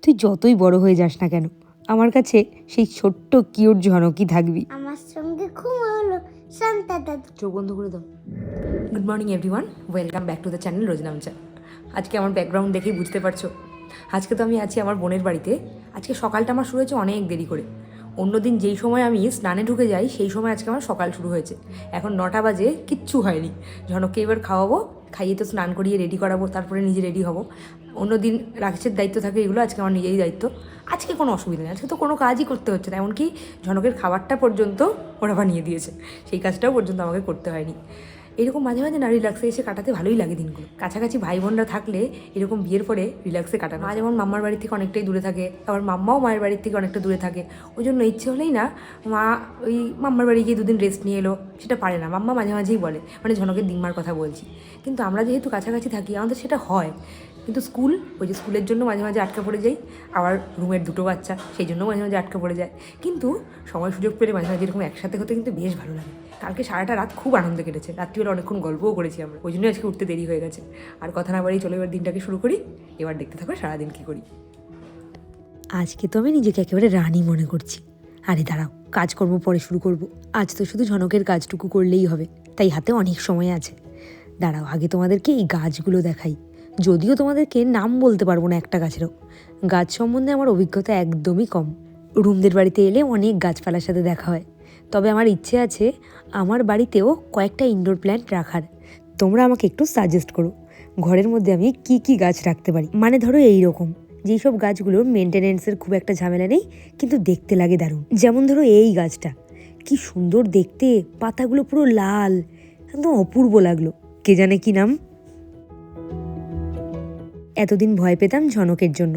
তুই যতই বড় হয়ে যাস না কেন, আমার কাছে সেই ছোট্ট কিউট ঝনকই থাকবি। আমার সঙ্গে ঘুমালো শান্তা দাদু। চোখ বন্ধ করে দাও। Good morning everyone, welcome back to the channel Roznamcha. আজকে আমার ব্যাকগ্রাউন্ড দেখেই বুঝতে পারছো, আজকে তো আমি আছি আমার বোনের বাড়িতে। আজকে সকালটা আমার শুরু হয়েছে অনেক দেরি করে। অন্যদিন যেই সময় আমি স্নানে ঢুকে যাই সেই সময় আজকে আমার সকাল শুরু হয়েছে। এখন 9টা বাজে, কিচ্ছু হয়নি। ঝনককে এবার খাওয়াবো, খাইয়ে তো স্নান করিয়ে রেডি করাবো, তারপরে নিজে রেডি হব। অন্যদিন রাক্ষসের দায়িত্ব থাকে, এগুলো আজকে আমার নিজেই দায়িত্ব। আজকে কোনো অসুবিধা নেই, আজকে তো কোনো কাজই করতে হচ্ছে না, এমনকি ঝনকের খাবারটা পর্যন্ত ওরা বানিয়ে দিয়েছে, সেই কাজটাও পর্যন্ত আমাকে করতে হয়নি। এরকম মাঝে মাঝে না রিল্যাক্সে এসে কাটাতে ভালোই লাগে দিনগুলো। কাছাকাছি ভাই বোনরা থাকলে এরকম বিয়ের পরে রিল্যাক্সে কাটানো। মা যেমন মাম্মার বাড়ি থেকে অনেকটাই দূরে থাকে, আবার মাম্মাও মায়ের বাড়ির থেকে অনেকটা দূরে থাকে। ওই জন্য ইচ্ছে হলেই না মা ওই মাম্মার বাড়ি গিয়ে দুদিন রেস্ট নিয়ে এলো, সেটা পারে না। মাম্মা মাঝে মাঝেই বলে, মানে ঝনকের দিনমার কথা বলছি। কিন্তু আমরা যেহেতু কাছাকাছি থাকি আমাদের সেটা হয়। কিন্তু স্কুল, ওই যে স্কুলের জন্য মাঝে মাঝে আটকা পড়ে যাই, আবার রুমের দুটো বাচ্চা, সেই জন্য মাঝে মাঝে আটকা পড়ে যায়। কিন্তু সময় সুযোগ পেলে মাঝে মাঝে এরকম একসাথে হতে কিন্তু বেশ ভালো লাগে। কালকে সারাটা রাত খুব আনন্দে কেটেছে, রাত্রিবেলা অনেকক্ষণ গল্পও করেছি আমরা, ওই জন্যই আজকে উঠতে দেরি হয়ে গেছে। আর কথা না বাড়ি চলো এবার দিনটাকে শুরু করি। এবার দেখতে থাকো সারাদিন কী করি। আজকে তো আমি নিজেকে একেবারে রানী মনে করছি। আরে দাঁড়াও, কাজকর্ম পরে শুরু করব। আজ তো শুধু ঝনকের কাজটুকু করলেই হবে, তাই হাতে অনেক সময় আছে। দাঁড়াও, আগে তোমাদেরকে এই গাছগুলো দেখাই। যদিও তোমাদেরকে নাম বলতে পারবো না একটা গাছেরও। গাছ সম্বন্ধে আমার অভিজ্ঞতা একদমই কম। রুমদের বাড়িতে এলে অনেক গাছপালার সাথে দেখা হয়, তবে আমার ইচ্ছে আছে আমার বাড়িতেও কয়েকটা ইনডোর প্ল্যান্ট রাখার। তোমরা আমাকে একটু সাজেস্ট করো, ঘরের মধ্যে আমি কি কি গাছ রাখতে পারি। মানে ধরো এই রকম যেই সব গাছগুলোর মেনটেনেন্সের খুব একটা ঝামেলা নেই, কিন্তু দেখতে লাগে দারুণ। যেমন ধরো এই গাছটা, কি সুন্দর দেখতে, পাতাগুলো পুরো লাল, একদম অপূর্ব লাগলো। কে জানে কি নাম। এতদিন ভয় পেতাম ঝনকের জন্য,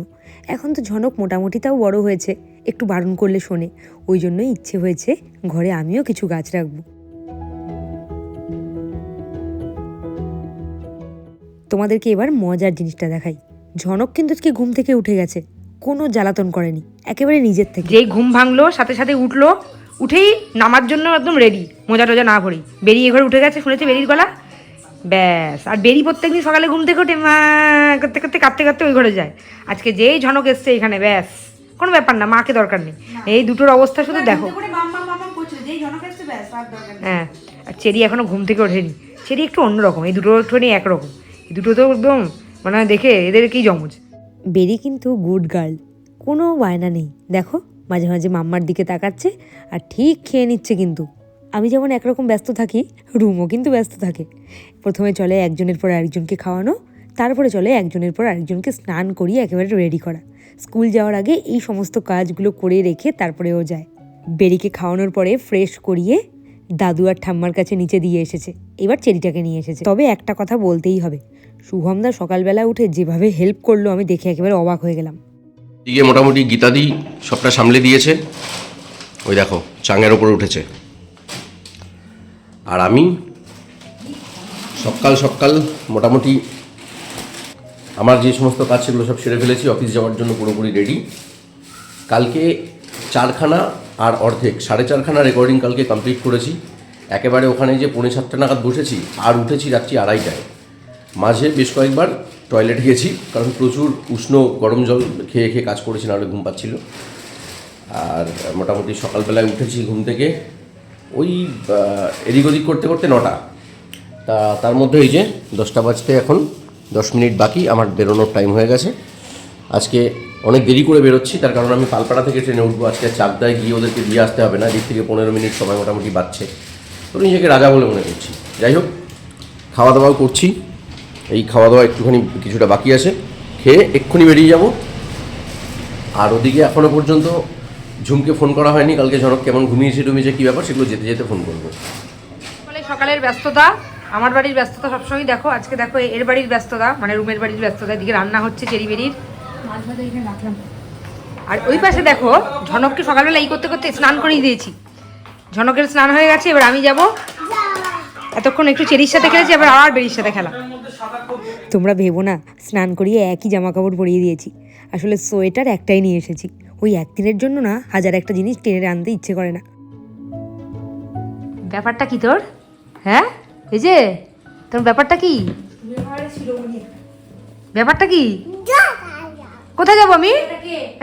এখন তো ঝনক মোটামুটি তাও বড় হয়েছে, একটু বারণ করলে শোনে। ওই জন্যই ইচ্ছে হয়েছে ঘরে আমিও কিছু গাছ রাখবো। তোমাদেরকে এবার মজার জিনিসটা দেখাই। ঝনক কিন্তু আজকে ঘুম থেকে উঠে গেছে, কোনো জ্বালাতন করেনি, একেবারে নিজের থেকে। যেই ঘুম ভাঙলো সাথে সাথে উঠলো, উঠেই নামার জন্য একদম রেডি, মোজা টোজা না ভরেই বেরিয়ে ঘরে উঠে গেছে। শুনেছে বেরির গলা, ব্যাস। আর বেরি প্রত্যেকদিন সকালে ঘুম থেকে উঠে মা করতে করতে কাঁদতে কাঁদতে ওই ঘরে যায়। আজকে যেই ঝনক এসছে এখানে, ব্যাস কোনো ব্যাপার না, মাকে দরকার নেই। এই দুটোর অবস্থা শুধু দেখো। হ্যাঁ, আর চেরি এখনো ঘুম থেকে ওঠেনি। চেরি একটু অন্যরকম, এই দুটো একটুখানি একরকম। এই দুটো তো একদম মানে দেখে এদের কি জমজ। বেরি কিন্তু গুড গার্ল, কোনো বায়না নেই। দেখো মাঝে মাঝে মাম্মার দিকে তাকাচ্ছে আর ঠিক খেয়ে নিচ্ছে। কিন্তু আমি যেমন একরকম ব্যস্ত থাকি, রুমও কিন্তু ব্যস্ত থাকে। প্রথমে চলে একজনের পর আরেকজনকে খাওয়ানো, তারপরে চলে একজনের পর আরেকজনকে স্নান করিয়ে একেবারে রেডি করা। স্কুল যাওয়ার আগে এই সমস্ত কাজগুলো করে রেখে তারপরে ও যায়। বেরিকে খাওয়ানোর পরে ফ্রেশ করিয়ে দাদু আর ঠাম্মার কাছে নিচে দিয়ে এসেছে, এবার চেরিটাকে নিয়ে এসেছে। তবে একটা কথা বলতেই হবে, শুভমদা সকালবেলা উঠে যেভাবে হেল্প করলো আমি দেখে একেবারে অবাক হয়ে গেলাম। দিকে মোটামুটি গীতাদি সবটা সামলে দিয়েছে, ওই দেখো চাঙের ওপরে উঠেছে। আর আমি সকাল সকাল মোটামুটি আমার যে সমস্ত কাজ সেগুলো সব সেরে ফেলেছি, অফিস যাওয়ার জন্য পুরোপুরি রেডি। কালকে 4খানা আর অর্ধেক 4.5খানা রেকর্ডিং কালকে কমপ্লিট করেছি। একেবারে ওখানে যে 6:45 নাগাদ বসেছি, আর উঠেছি রাত্রি 2:30টায়। মাঝে বেশ কয়েকবার টয়লেট গেছি, কারণ প্রচুর উষ্ণ গরম জল খেয়ে খেয়ে কাজ করেছি, নাহলে ঘুম পাচ্ছিল। আর মোটামুটি সকালবেলায় উঠেছি ঘুম থেকে ওই এদিক ওদিক করতে করতে 9টা। তার মধ্যে এই যে 10টা বাজতে এখন 10 মিনিট বাকি, আমার বেরোনোর টাইম হয়ে গেছে। আজকে অনেক দেরি করে বেরোচ্ছি, তার কারণ আমি পালপাড়া থেকে ট্রেনে উঠবো। আজকে চাকদায় গিয়ে ওদেরকে দিয়ে আসতে হবে না, এদিক থেকে 15 মিনিট সময় মোটামুটি বাঁচছে। তো নিজেকে রাজা বলে মনে করছি। যাই হোক, খাওয়া দাওয়াও করছি। এই খাওয়া দাওয়া একটুখানি কিছুটা বাকি আছে, খেয়ে এক্ষুনি বেরিয়ে যাব। আর ওদিকে এখনও পর্যন্ত ঝুমকে ফোন করা হয়নি, কালকে ঝনক কেমন ঘুমিয়েছে টুমিয়েছে কী ব্যাপার সেগুলো যেতে যেতে ফোন করবো। সকালের ব্যস্ততা, আমার বাড়ির ব্যস্ততা সবসময় দেখো। আজকে দেখো এর বাড়ির ব্যস্ততা, মানে রুমের বাড়ির ব্যস্ততা। এদিকে রান্না হচ্ছে চেরি বেরির, আর ওই পাশে দেখো ঝনককে সকালবেলা এই করতে করতে স্নান করিয়ে দিয়েছি। ঝনকের স্নান হয়ে গেছে, এবার আমি যাব। এতক্ষণ একটু চেরির সাথে খেলেছি, এবার আর বেরির সাথে খেলা। তোমরা ভেবো না স্নান করিয়ে একই জামা কাপড় পরিয়ে দিয়েছি, আসলে সোয়েটার একটাই নিয়ে এসেছি। ওই একদিনের জন্য না হাজার একটা জিনিস টেনে আনতে ইচ্ছে করে না। ব্যাপারটা কি তোর? হ্যাঁ, এই যে তোর ব্যাপারটা কি? ব্যাপারটা কি? কোথায় যাবো আমি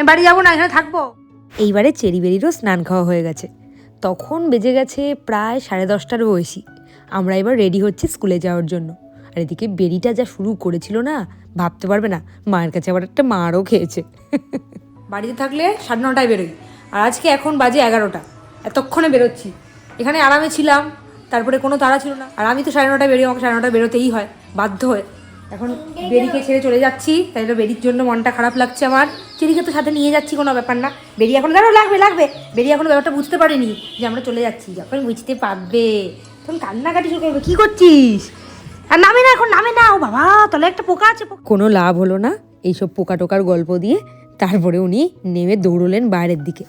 বাড়ি যাবো না, এখানে থাকবো। এইবারে চেরি বেরিরও স্নান খাওয়া হয়ে গেছে। তখন বেজে গেছে প্রায় 10:30টার বয়সী। আমরা এবার রেডি হচ্ছি স্কুলে যাওয়ার জন্য। আর এদিকে বেরিটা যা শুরু করেছিল না, ভাবতে পারবে না, মায়ের কাছে আবার একটা মারও খেয়েছে। বাড়িতে থাকলে 9:30টায় বেরোই, আর আজকে এখন বাজে 11টা, এতক্ষণে বেরোচ্ছি। এখানে আরামে ছিলাম, তারপরে কোনো তাড়া ছিল না। আর আমি তো 9:30টায় বেরিয়ে, আমাকে 9:30টায় বেরোতেই হয় বাধ্য হয়ে। এখন বেরিকে ছেড়ে চলে যাচ্ছি, তাই তো বেরির জন্য মনটা খারাপ লাগছে আমার। চেরিকে তো সাথে নিয়ে যাচ্ছি, কোনো ব্যাপার না। বেরি এখন লাগবে বেরি এখন ব্যাপারটা বুঝতে পারেনি যে আমরা চলে যাচ্ছি। যখন বুঝতে পারবে তখন কান্নাকাটি শুরু করবে, কি করছিস? আর নামে না, এখন নামে না। ও বাবা, তলে একটা পোকা আছে। কোনো লাভ হলো না এইসব পোকা টোকার গল্প দিয়ে। তারপরে উনি নেমে দৌড়লেন বাইরের দিকে।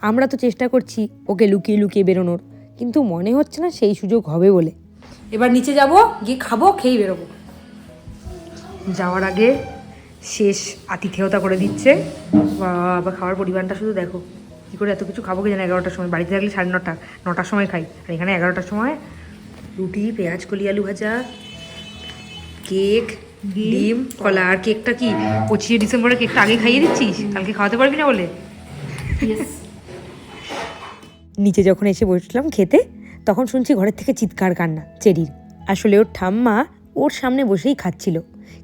আমরা তো চেষ্টা করছি ওকে লুকিয়ে লুকিয়ে বেরোনোর, কিন্তু মনে হচ্ছে না সেই সুযোগ হবে বলে। এবার নিচে যাব, গিয়ে খাবো, খেয়েই বেরোবো। যাওয়ার আগে শেষ আতিথেয়তা করে দিচ্ছে। বাবা, খাওয়ার পরিমাণটা শুধু দেখো, কী করে এত কিছু খাবো কি জানি। 11টার সময় বাড়িতে থাকলে 9:30, 9টার সময় খাই, আর এখানে 11টার সময় রুটি, পেঁয়াজ কলি, আলু ভাজা, কেক, ডিম, কলা। আর কেকটা কি 25শে ডিসেম্বরের কেকটা আগে খাইয়ে দিচ্ছিস? কালকে খাওয়াতে পারবি না বলে। নিচে যখন এসে বসলাম খেতে, তখন শুনছি ঘরের থেকে চিৎকার কান্না চেরির। আসলে ওর ঠাম্মা ওর সামনে বসেই খাচ্ছিল।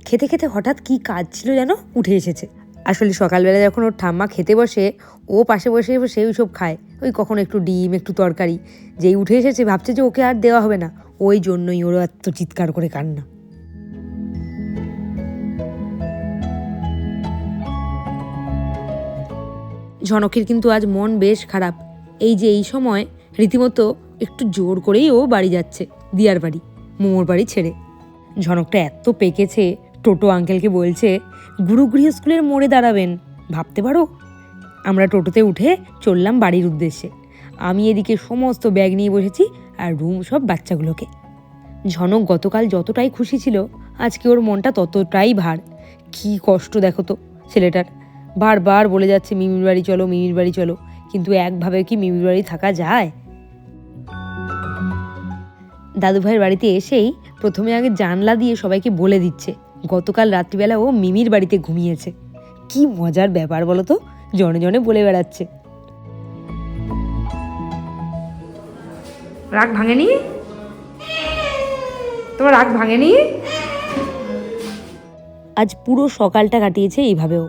খেতে খেতে হঠাৎ কি কাজ ছিল যেন উঠে এসেছে। আসলে সকালবেলা যখন ওর ঠাম্মা খেতে বসে, ও পাশে বসে বসে ওই সব খায়, ওই কখনো একটু ডিম, একটু তরকারি। যেই উঠে এসেছে ভাবছে যে ওকে আর দেওয়া হবে না, ওই জন্যই ওরও এত চিৎকার করে কান্না। ঝনকের কিন্তু আজ মন বেশ খারাপ। এই যে এই সময় রীতিমতো একটু জোর করেই ও বাড়ি যাচ্ছে, দিয়ার বাড়ি, মোমোর বাড়ি ছেড়ে। ঝনকটা এত পেকেছে, টোটো আঙ্কেলকে বলছে গুরুগৃহ স্কুলের মোড়ে দাঁড়াবেন। ভাবতে পারো, আমরা টোটোতে উঠে চললাম বাড়ির উদ্দেশ্যে। আমি এদিকে সমস্ত ব্যাগ নিয়ে বসেছি, আর রুম সব বাচ্চাগুলোকে। ঝনক গতকাল যতটাই খুশি ছিল, আজকে ওর মনটা ততটাই ভার। কি কষ্ট দেখো তো ছেলেটার। বারবার বলে যাচ্ছে মিমির বাড়ি চলো, মিমির বাড়ি চলো, কিন্তু একভাবে কি মিমির বাড়ি থাকা যায়? দাদু ভাইয়ের বাড়িতে এসেই প্রথমে আগে জানলা দিয়ে সবাইকে বলে দিচ্ছে গতকাল রাত্রিবেলা ও মিমির বাড়িতে ঘুমিয়েছে। কি মজার ব্যাপার বলো তো, জনে জনে বলে বেড়াচ্ছে। রাগ ভাঙেনি তোমার? রাগ ভাঙেনি? আজ পুরো সকালটা কাটিয়েছে এইভাবেও।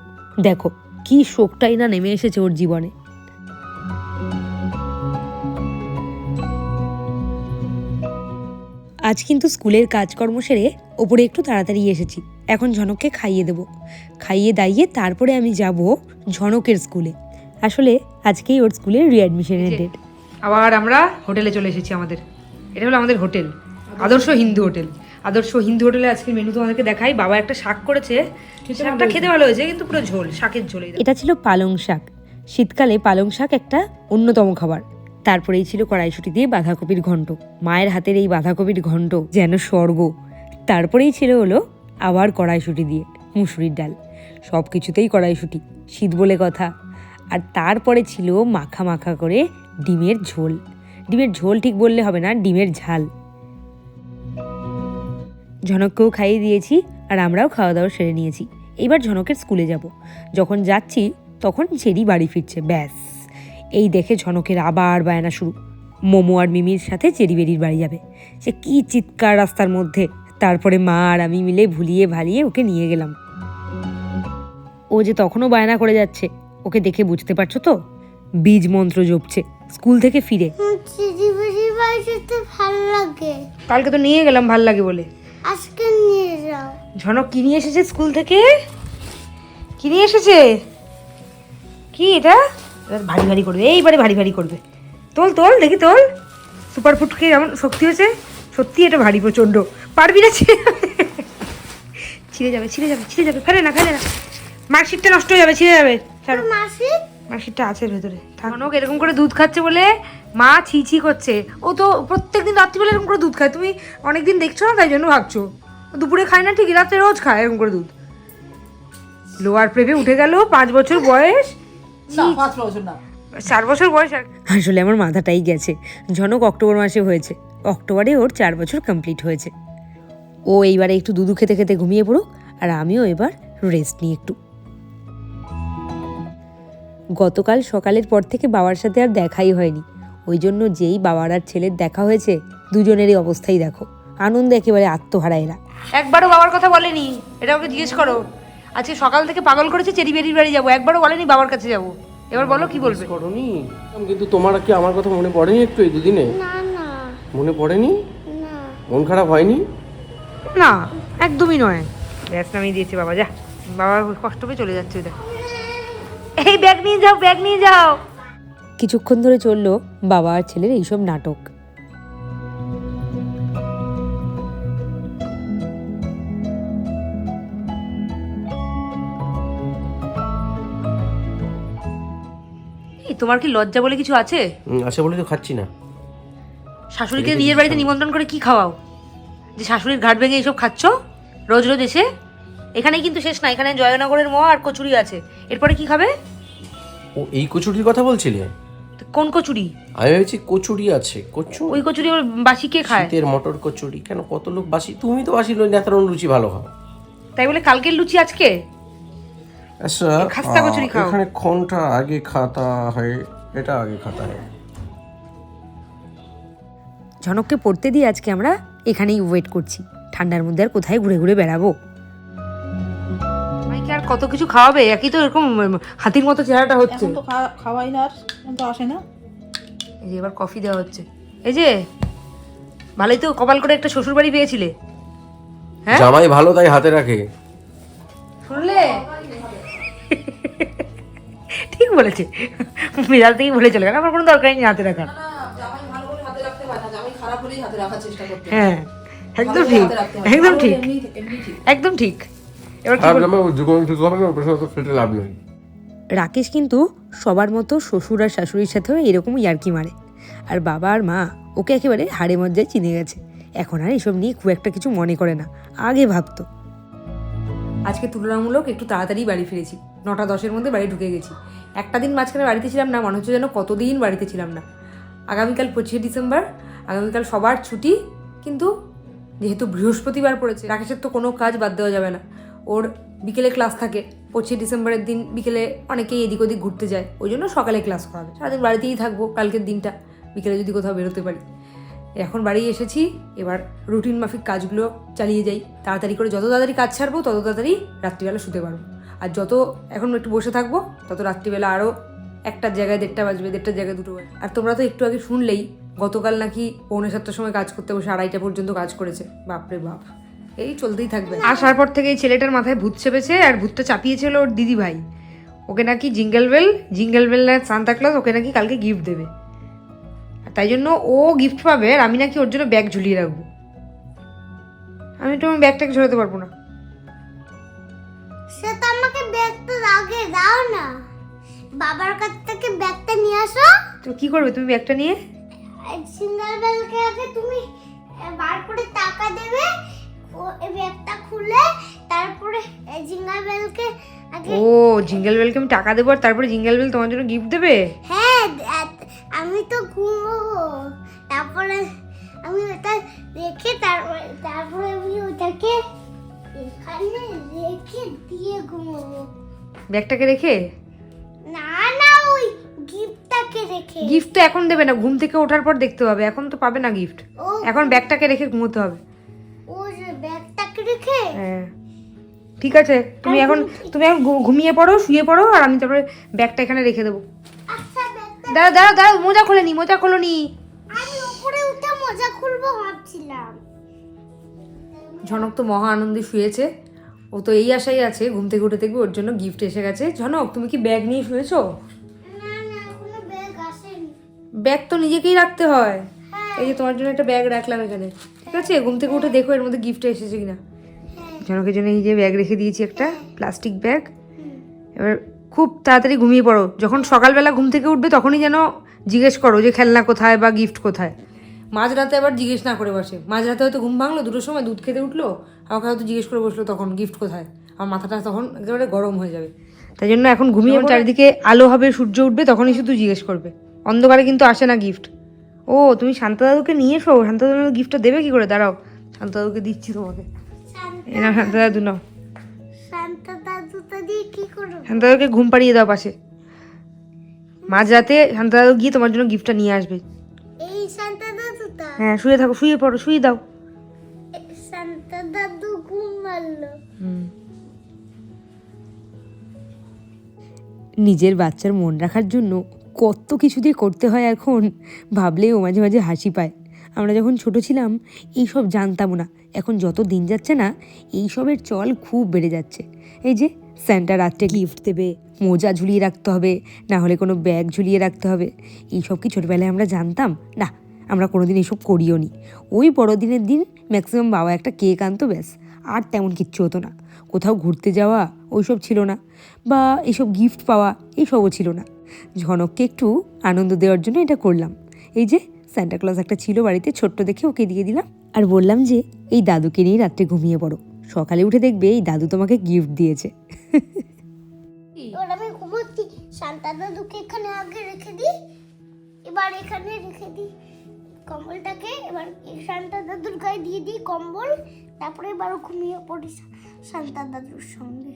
দেখো কি শোকটাই না নেমে এসেছে ওর জীবনে। আজ কিন্তু স্কুলের কাজকর্ম সেরে ওপরে একটু তাড়াতাড়ি এসেছি। এখন ঝনককে খাইয়ে দেবো। খাইয়ে দাইয়ে তারপরে আমি যাব ঝনকের স্কুলে। আসলে আজকেই ওর স্কুলের রিঅ্যাডমিশনের ডেট। আবার আমরা হোটেলে চলে এসেছি। এটা হলো আমাদের হোটেল, আদর্শ হিন্দু হোটেল। আদর্শ হিন্দু হোটেলে আজকের মেনু তোমাদেরকে দেখাই। বাবা একটা শাক করেছে, শাকটা খেতে ভালো হয়েছে, কিন্তু পুরো ঝোল, শাকের ঝোল। এটা ছিল পালং শাক। শীতকালে পালং শাক একটা অন্যতম খাবার। তারপরেই ছিল কড়াইশুঁটি দিয়ে বাঁধাকপির ঘন্ট। মায়ের হাতের এই বাঁধাকপির ঘন্ট যেন স্বর্গ। তারপরেই ছিল হলো আবার কড়াইশুঁটি দিয়ে মুসুরির ডাল। সব কিছুতেই কড়াইশুঁটি, শীত বলে কথা। আর তারপরে ছিল মাখা মাখা করে ডিমের ঝোল। ডিমের ঝোল ঠিক বললে হবে না, ডিমের ঝাল। ঝনককেও খাইয়ে দিয়েছি, আর আমরাও খাওয়া দাওয়া সেরে নিয়েছি। এইবার ঝনকের স্কুলে যাব। যখন যাচ্ছি তখন চেরি বাড়ি ফিরছে। ব্যাস, এই দেখে ঝনকের আবার বায়না শুরু। মোমো আর মিমির সাথে চেরি বেরির বাড়ি যাবে। সে কি চিৎকার রাস্তার মধ্যে। তারপরে মা আর আমি মিলে ভুলিয়ে ভালিয়ে ওকে নিয়ে গেলাম। ও যে তখনও বায়না করে যাচ্ছে, ওকে দেখে বুঝতে পারছো তো, বীজ মন্ত্র জপছে স্কুল থেকে ফিরে। ভালো লাগে, কালকে তো নিয়ে গেলাম ভাল লাগে বলে। আজকে নিয়ে যাও। ঝনক কি নিয়ে এসেছে স্কুল থেকে? কি নিয়ে এসেছে? কি এটা? ভারী ভারী করবে, এইবারে ভারী ভারী করবে। তোল তোল দেখি, তোল। সুপার ফুড খেয়ে এমন শক্তি হয়েছে, সত্যি এটা ভারী প্রচন্ড। পারবি না? ছিঁড়ে যাবে, ছিঁড়ে যাবে, ছিঁড়ে যাবে। ফেলে না, ফেলে না, মার্কশিটটা নষ্ট হয়ে যাবে, ছিঁড়ে যাবে। মার্কশিটটা আছে ভেতরে। ঝনক এরকম করে দুধ খাচ্ছে বলে মা ছি ছি করছে। ও তো প্রত্যেকদিন রাত্রিবেলা এরকম করে দুধ খায়, তুমি অনেকদিন দেখছো না, তাই জন্য ভাবছো। দুপুরে খায় না ঠিকই, রাত্রে রোজ খায় এরকম করে দুধ। লোয়ার প্রেমে উঠে গেল, 5 বছর বয়স। 4 বছর বয়স। আসলে আমার মাথাটাই গেছে। ঝনক অক্টোবর মাসে হয়েছে, অক্টোবরে ওর 4 বছর কমপ্লিট হয়েছে। ও এইবারে একটু দুধু খেতে খেতে ঘুমিয়ে পড়ুক, আর আমিও এবার রেস্ট নিই একটু। গতকাল সকালের পর থেকে বাবার সাথে আর দেখাই হয়নি, ওই জন্য যেই বাবার আর ছেলের দেখা হয়েছে দুজনেরই অবস্থাই দেখো, আনন্দে একেবারে আত্মহারা এরা। একবারও বাবার কথা বলেনি, এটা ওকে জিজ্ঞেস করো। আজকে সকাল থেকে পাগল করেছে চেরি বেরির বাড়ি যাবো, একবারও বলেনি বাবার কাছে যাবো। এবার বলো কি বলবে। করনি কিন্তু তোমার কি আমার কথা মনে পড়েনি একটু এই দুদিনে? না না মনে পড়েনি? না মন খারাপ হয়নি? না একদমই নয়। ব্যাস নামিয়ে দিয়েছে বাবা, যা বাবা কষ্ট পেয়ে চলে যাচ্ছে। ওদের এই ব্যাগ নিয়ে যাও, ব্যাগ নিয়ে যাও। কিছুক্ষণ ধরে চললো বাবা আর ছেলের এইসব নাটক। এই তোমার কি লজ্জা বলে কিছু আছে? আছে বলে তো খাচ্ছি না। শাশুড়িকে নিজের বাড়িতে নিমন্ত্রণ করে কি খাওয়াও যে শাশুড়ির ঘাট ভেঙে এইসব খাচ্ছ রোজ রোজ এসে? এখানেই কিন্তু শেষ না, এখানে জয়নগরের মোয়া আর কচুরি আছে, এরপরে কি খাবে? ও এই কচুরির কথা বলছিলে? কোন কচুরি? আমি ভেবেছি কচুরি আছে। ওই কচুরি আবার বাসি কে খায়? শীতের মটর কচুরি। কেন, কত লোক বাসি, তুমি তো বাসি লই নেতারন লুচি ভালো খাও। তাই বলে কালকের লুচি আজকে? আচ্ছা খাস্তা কচুরি খাও। এখানে কোনটা আগে খাতা হয়? এটা আগে খাতা হয়। ঝনককে পড়তে দিয়ে আজকে আমরা এখানেই ওয়েট করছি, ঠান্ডার মধ্যে আর কোথায় ঘুরে ঘুরে বেড়াবো। মাইকে আর কত কিছু খাওয়াবে, একই তো এরকম হাতির মতো চেহারাটা হচ্ছে। এখন তো খাওয়াই না, আর এখন তো আসে না। এই যে এবার কফি দেওয়া হচ্ছে। এই যে ভালোই তো কপাল করে একটা শ্বশুর বাড়ি পেয়েছিলে। হ্যাঁ জামাই ভালো তাই হাতে রাখে, শুনলে? ঠিক বলেছে, বিড়াল থেকেই বলে চলে গেল, আমার কোনো দরকার নেই হাতে রাখার। হ্যাঁ একদম ঠিক, একদম ঠিক, একদম ঠিক। এবার কি বলবো? রাকেশ কিন্তু সবার মতো শ্বশুর আর শাশুড়ির সাথেও এরকম ইয়ার্কি মারে, আর বাবা আর মা ওকে একেবারে হাড়ে মজ্জায় চিনে গেছে। এখন আর এসব নিয়ে খুব একটা কিছু মনে করে না, আগে ভাবতো। আজকে তুলনামূলক একটু তাড়াতাড়ি বাড়ি ফিরেছি, 9টা 10-এর মধ্যে বাড়ি ঢুকে গেছি। একটা দিন মাঝখানে বাড়িতে ছিলাম না, মনে হচ্ছে যেন কতদিন বাড়িতে ছিলাম না। আগামীকাল 25শে ডিসেম্বর, আগামীকাল সবার ছুটি, কিন্তু যেহেতু বৃহস্পতিবার পড়েছে রাকেশের তো কোনো কাজ বাদ দেওয়া যাবে না। ওর বিকেলে ক্লাস থাকে, 25শে ডিসেম্বরের দিন বিকেলে অনেকেই এদিক ওদিক ঘুরতে যায়, ওই জন্য সকালে ক্লাস করাবে। সারাদিন বাড়িতেই থাকবো কালকের দিনটা, বিকেলে যদি কোথাও বেরোতে পারি। এখন বাড়ি এসেছি, এবার রুটিন মাফিক কাজগুলো চালিয়ে যাই তাড়াতাড়ি করে। যত তাড়াতাড়ি কাজ ছাড়বো তত তাড়াতাড়ি রাত্রিবেলা শুতে পারবো, আর যত এখন একটু বসে থাকবো তত রাত্রিবেলা আরও 1টার জায়গায় 1:30 বাজবে, 1:30টার জায়গায় 2টো বাজবে। আর তোমরা তো একটু আগে শুনলেই গতকাল নাকি 6:45টার সময় কাজ করতে বসে 2:30টা পর্যন্ত কাজ করেছে। বাপরে বাপ, এই চলতেই থাকবে। আসার পর থেকে এই ছেলেটার মাথায় ভূত চেপেছে, আর ভূতটা চাপিয়েছিল ওর দিদি ভাই। ওকে নাকি জিঙ্গেল বেল না সান্তা ক্লজ ওকে নাকি কালকে গিফট দেবে, তাই জন্য ও গিফট পাবে আর আমি নাকি ওর জন্য ব্যাগ ঝুলিয়ে রাখবো। আমি তো আমার ব্যাগটাকে ঝরাতে পারবো না। সে তো আমাকে ব্যাগটা আগে দাও না, বাবার কাছ থেকে ব্যাগটা নিয়ে আসো। তো কি করবে তুমি ব্যাগটা নিয়ে? সিঙ্গেল বেলকে আগে তুমি বার করে টাকা দেবে, ও এই ব্যাগটা খুলে তারপরে জিঙ্গেল বেলকে আগে। ও জিঙ্গেল বেলকে আমি টাকা দেবো আর তারপরে জিঙ্গেল বেল তোমার জন্য গিফট দেবে? হ্যাঁ আমি তো ঘুমোবো, তারপরে আমি ওটা রেখে তারপরে আমি ওটাকে এখানে রেখে দিয়ে ঘুমোবো। ব্যাগটাকে রেখে? না না, ওই গিফটটাকে রেখে। গিফট তো এখন দেবে না, ঘুম থেকে ওঠার পর দেখতে হবে, এখন তো পাবে না গিফট। এখন ব্যাগটাকে রেখে ঘুমোতে হবে। ও যে ব্যাগটাকে রেখে। হ্যাঁ ঠিক আছে, তুমি এখন ঘুমিয়ে পড়ো, শুয়ে পড়ো, আর আমি তারপরে ব্যাগটা এখানে রেখে দেবো। আচ্ছা ব্যাগটা দাঁড়াও মোজা খোলেনি। আমি উপরে উঠে মোজা খুলবো ভাবছিলাম। ঝনক তো মহা আনন্দে শুয়েছে, ও তো এই আশাই আছে ঘুম থেকে উঠে দেখবে ওর জন্য গিফট এসে গেছে। ঝনক তুমি কি ব্যাগ নিয়ে শুয়েছো? না না, কোনো ব্যাগ আসেনি। ব্যাগ তো নিজেকেই রাখতে হয়। এই যে তোমার জন্য একটা ব্যাগ রাখলাম এখানে, ঠিক আছে? ঘুম থেকে উঠে দেখো এর মধ্যে গিফট এসেছে কিনা। ঝনকের জন্য এই যে ব্যাগ রেখে দিয়েছি, একটা প্লাস্টিক ব্যাগ। এবার খুব তাড়াতাড়ি ঘুমিয়ে পড়ো, যখন সকালবেলা ঘুম থেকে উঠবে তখনই যেন জিজ্ঞেস করো যে খেলনা কোথায় বা গিফট কোথায়। মাঝরাতে আবার জিজ্ঞেস না করে বসে, মাঝরাতে হয়তো ঘুম ভাঙলো 2টোর সময়, দুধ খেতে উঠলো, আমাকে হয়তো জিজ্ঞেস করে বসলো তখন গিফট কোথায়, আমার মাথাটা তখন একেবারে গরম হয়ে যাবে। তাই জন্য এখন ঘুমিয়ে চারিদিকে আলো হবে, সূর্য উঠবে, তখনই শুধু জিজ্ঞেস করবে, অন্ধকারে কিন্তু আসে না গিফট। ও তুমি শান্তা দাদুকে নিয়ে এসো, শান্তা দাদু গিফটটা দেবে কি করে? দাঁড়াও শান্তা দাদুকে দিচ্ছি তোমাকে। না শান্তা দাদু নাও, শান্তা দাদুটা দিয়ে কি করব? শান্তা দাদুকে ঘুম পাড়িয়ে দাও পাশে। মাঝরাতে শান্তা দাদু গিয়ে তোমার জন্য গিফটটা নিয়ে আসবে। এই সান্তা দাদুটা, হ্যাঁ, শুয়ে থাকো, শুয়ে পড়ো, শুয়ে দাও। সান্তা দাদু ঘুম মারলো। নিজের বাচ্চার মন রাখার জন্য কত কিছু দিয়ে করতে হয় এখন, ভাবলেও মাঝে মাঝে হাসি পায়। আমরা যখন ছোট ছিলাম এইসব জানতামও না, এখন যত দিন যাচ্ছে না এইসবের চল খুব বেড়ে যাচ্ছে। এই যে স্যান্টা রাত্রে গিফট দেবে, মোজা ঝুলিয়ে রাখতে হবে, না হলে কোনো ব্যাগ ঝুলিয়ে রাখতে হবে, এইসব কি ছোটোবেলায় আমরা জানতাম? না, আমরা কোনোদিন এইসব করিও নি। ওই বড়দিনের দিন ম্যাক্সিমাম বাবা একটা কেক আনতো, ব্যাস, আর তেমন কিচ্ছু হতো না। কোথাও ঘুরতে যাওয়া ওইসব ছিল না, বা এইসব গিফট পাওয়া এইসবও ছিল না। ঝনককে একটু আনন্দ দেওয়ার জন্য এটা করলাম। এই যে স্যান্টা ক্লজ একটা ছিল বাড়িতে, ছোট্ট দেখে ওকে দিয়ে দিলাম, আর বললাম যে এই দাদুকে নিয়ে রাত্রে ঘুমিয়ে পড়ো, সকালে উঠে দেখবে এই দাদু তোমাকে গিফট দিয়েছে। এবার আমি ঘুমোচ্ছি, সান্তা দাদুকে এখানে আগে রেখে দিই, এবার এখানে রেখে দিই কম্বলটাকে, এবার এই সান্তা দাদুর গায়ে দিয়ে দিই কম্বল, তারপরে এবারও ঘুমিয়ে পড়ি সান্তা দাদুর সঙ্গে।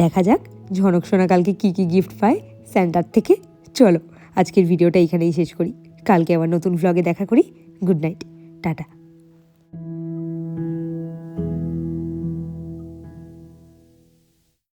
দেখা যাক ঝনক সোনা কালকে কী কী গিফট পায় স্যান্টার থেকে। চলো আজকের ভিডিওটা এখানেই শেষ করি, কালকে আবার নতুন ভ্লগে দেখা করি। Good night, tata.